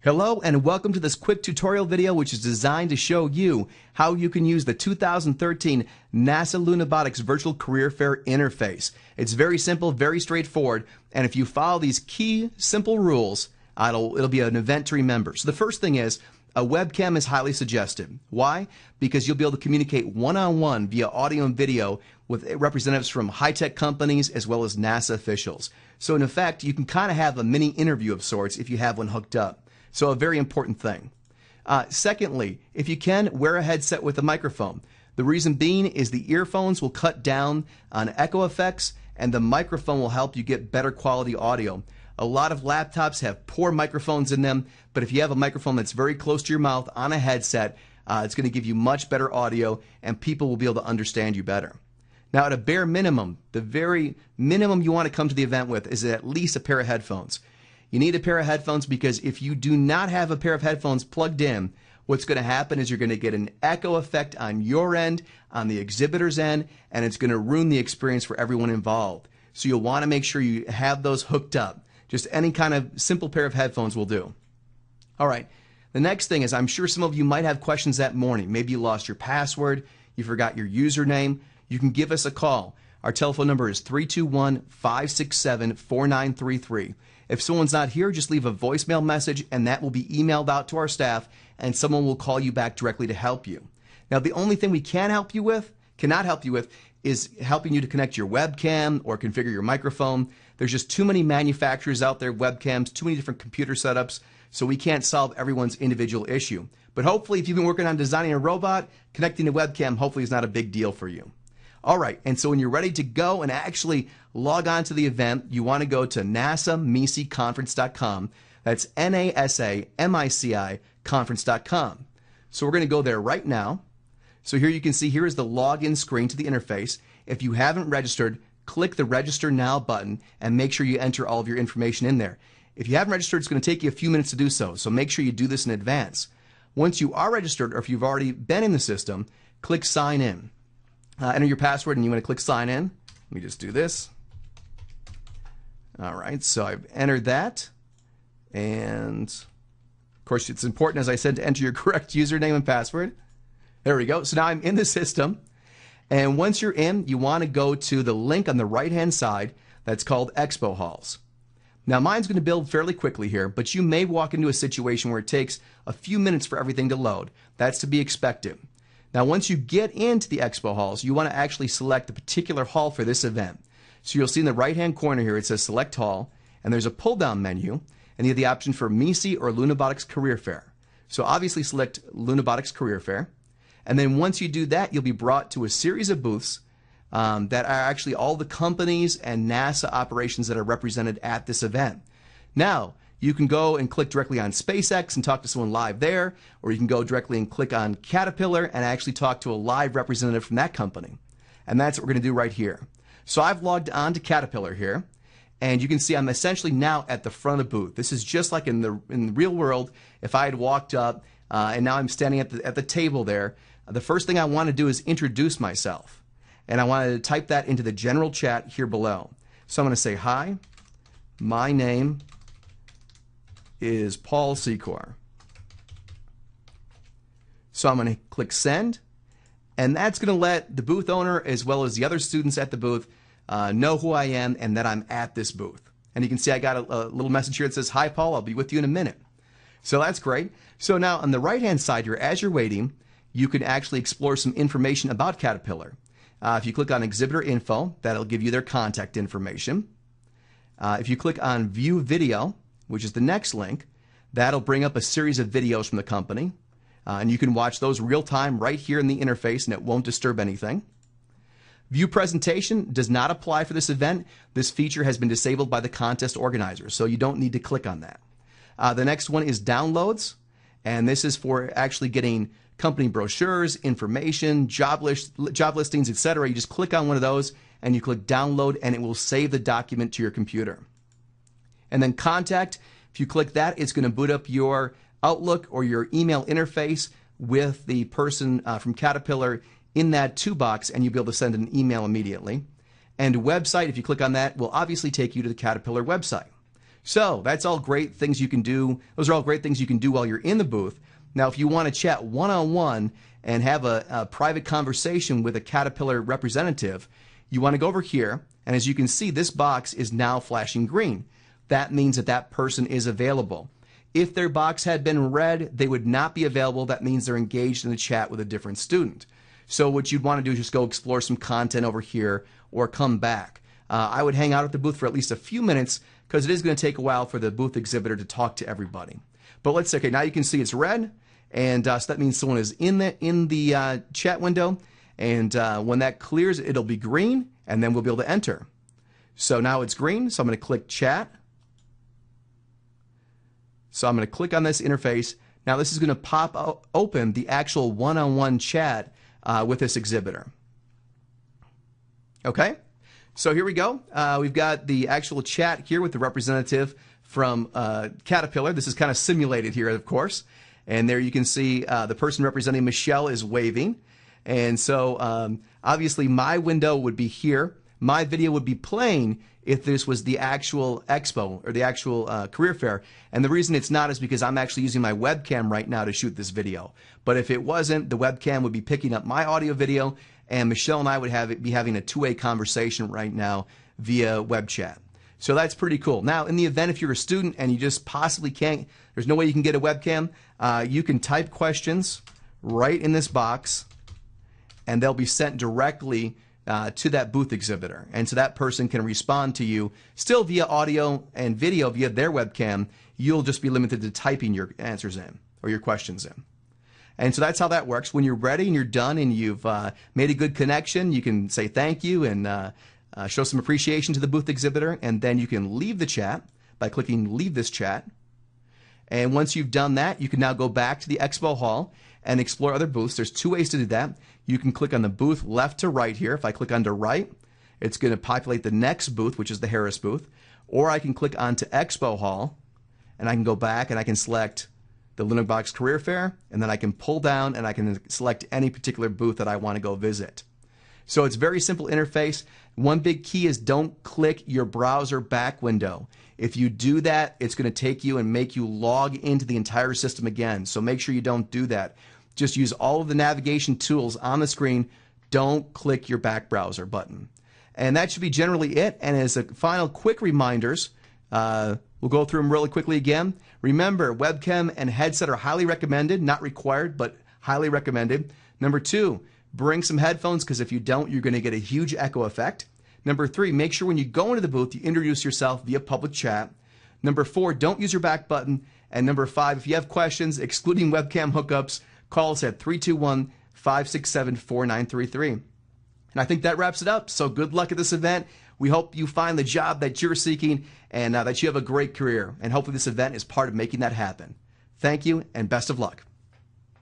Hello and welcome to this quick tutorial video which is designed to show you how you can use the 2013 NASA Lunabotics Virtual Career Fair interface. It's very simple, very straightforward, and if you follow these key simple rules, it'll be an event to remember. So the first thing is, a webcam is highly suggested. Why? Because you'll be able to communicate one-on-one via audio and video with representatives from high-tech companies as well as NASA officials. So in effect, you can kind of have a mini interview of sorts if you have one hooked up. So a very important thing. Secondly, if you can, wear a headset with a microphone. The reason being is the earphones will cut down on echo effects and the microphone will help you get better quality audio. A lot of laptops have poor microphones in them, but if you have a microphone that's very close to your mouth on a headset, it's going to give you much better audio and people will be able to understand you better. Now at a bare minimum, the very minimum you want to come to the event with is at least a pair of headphones. You need a pair of headphones because if you do not have a pair of headphones plugged in, what's going to happen is you're going to get an echo effect on your end, on the exhibitor's end, and it's going to ruin the experience for everyone involved. So you'll want to make sure you have those hooked up. Just any kind of simple pair of headphones will do. All right, the next thing is I'm sure some of you might have questions that morning. Maybe you lost your password, you forgot your username. You can give us a call. Our telephone number is 321-567-4933. If someone's not here, just leave a voicemail message and that will be emailed out to our staff and someone will call you back directly to help you. Now, the only thing we cannot help you with is helping you to connect your webcam or configure your microphone. There's just too many manufacturers out there, webcams, too many different computer setups, so we can't solve everyone's individual issue. But hopefully, if you've been working on designing a robot, connecting a webcam hopefully is not a big deal for you. All right, and so when you're ready to go and actually log on to the event, you want to go to nasamiciconference.com. That's NASAMICI conference.com. So we're going to go there right now. So here you can see here is the login screen to the interface. If you haven't registered, click the Register Now button and make sure you enter all of your information in there. If you haven't registered, it's going to take you a few minutes to do so, so make sure you do this in advance. Once you are registered or if you've already been in the system, click Sign In. Enter your password and you want to click Sign In. Let me just do this. All right, so I've entered that. And of course, it's important, as I said, to enter your correct username and password. There we go. So now I'm in the system. And once you're in, you want to go to the link on the right-hand side that's called Expo Halls. Now, mine's going to build fairly quickly here, but you may walk into a situation where it takes a few minutes for everything to load. That's to be expected. Now, once you get into the expo halls, you want to actually select the particular hall for this event. So you'll see in the right-hand corner here, it says Select Hall, and there's a pull-down menu, and you have the option for MICI or Lunabotics Career Fair. So obviously select Lunabotics Career Fair, and then once you do that, you'll be brought to a series of booths that are actually all the companies and NASA operations that are represented at this event. Now, you can go and click directly on SpaceX and talk to someone live there, or you can go directly and click on Caterpillar and actually talk to a live representative from that company. And that's what we're going to do right here. So I've logged on to Caterpillar here, and you can see I'm essentially now at the front of the booth. This is just like in the real world if I had walked up and now I'm standing at the table there. The first thing I want to do is introduce myself, and I want to type that into the general chat here below. So I'm going to say, hi, my name is Paul Secor. So I'm going to click Send, and that's going to let the booth owner as well as the other students at the booth know who I am and that I'm at this booth. And you can see I got a little message here that says, hi Paul, I'll be with you in a minute. So that's great. So now on the right-hand side here, as you're waiting, you can actually explore some information about Caterpillar. If you click on Exhibitor Info, that'll give you their contact information. If you click on View Video, which is the next link, that'll bring up a series of videos from the company. And you can watch those real time right here in the interface and it won't disturb anything. View Presentation does not apply for this event. This feature has been disabled by the contest organizers, so you don't need to click on that. The next one is Downloads, and this is for actually getting company brochures, information, job listings, etc. You just click on one of those and you click Download and it will save the document to your computer. And then Contact, if you click that, it's going to boot up your Outlook or your email interface with the person from Caterpillar in that to box, and you'll be able to send an email immediately. And Website, if you click on that, will obviously take you to the Caterpillar website. So that's all great things you can do. Those are all great things you can do while you're in the booth. Now, if you want to chat one-on-one and have a private conversation with a Caterpillar representative, you want to go over here, and as you can see, this box is now flashing green. That means that that person is available. If their box had been red, they would not be available. That means they're engaged in the chat with a different student. So what you'd want to do is just go explore some content over here or come back. I would hang out at the booth for at least a few minutes because it is going to take a while for the booth exhibitor to talk to everybody. But let's say, okay, now you can see it's red, and so that means someone is in the chat window, and when that clears, it'll be green, and then we'll be able to enter. So now it's green, so I'm going to click chat. So I'm going to click on this interface. Now this is going to pop open the actual one-on-one chat with this exhibitor. Okay, so here we go. We've got the actual chat here with the representative from Caterpillar. This is kind of simulated here, of course. And there you can see the person representing Michelle is waving. And so obviously my window would be here. My video would be playing if this was the actual expo or the actual career fair. And the reason it's not is because I'm actually using my webcam right now to shoot this video. But if it wasn't, the webcam would be picking up my audio video, and Michelle and I would be having a two-way conversation right now via web chat. So that's pretty cool. Now, in the event if you're a student and you just possibly can't, there's no way you can get a webcam, you can type questions right in this box, and they'll be sent directly to that booth exhibitor. And so that person can respond to you still via audio and video via their webcam. You'll just be limited to typing your answers in or your questions in. And so that's how that works. When you're ready and you're done and you've made a good connection, you can say thank you and show some appreciation to the booth exhibitor, and then you can leave the chat by clicking leave this chat. And once you've done that, you can now go back to the expo hall and explore other booths. There's two ways to do that. You can click on the booth left to right here. If I click onto right, it's going to populate the next booth, which is the Harris booth. Or I can click onto Expo Hall, and I can go back and I can select the Lunabotics Career Fair, and then I can pull down and I can select any particular booth that I want to go visit. So it's a very simple interface. One big key is don't click your browser back window. If you do that, it's going to take you and make you log into the entire system again. So make sure you don't do that. Just use all of the navigation tools on the screen. Don't click your back browser button. And that should be generally it. And as a final quick reminders, we'll go through them really quickly again. Remember, webcam and headset are highly recommended, not required, but highly recommended. Number 2, bring some headphones, because if you don't, you're going to get a huge echo effect. Number 3, make sure when you go into the booth, you introduce yourself via public chat. Number 4, don't use your back button. And number 5, if you have questions, excluding webcam hookups, call us at 321-567-4933. And I think that wraps it up. So good luck at this event. We hope you find the job that you're seeking and that you have a great career. And hopefully this event is part of making that happen. Thank you and best of luck.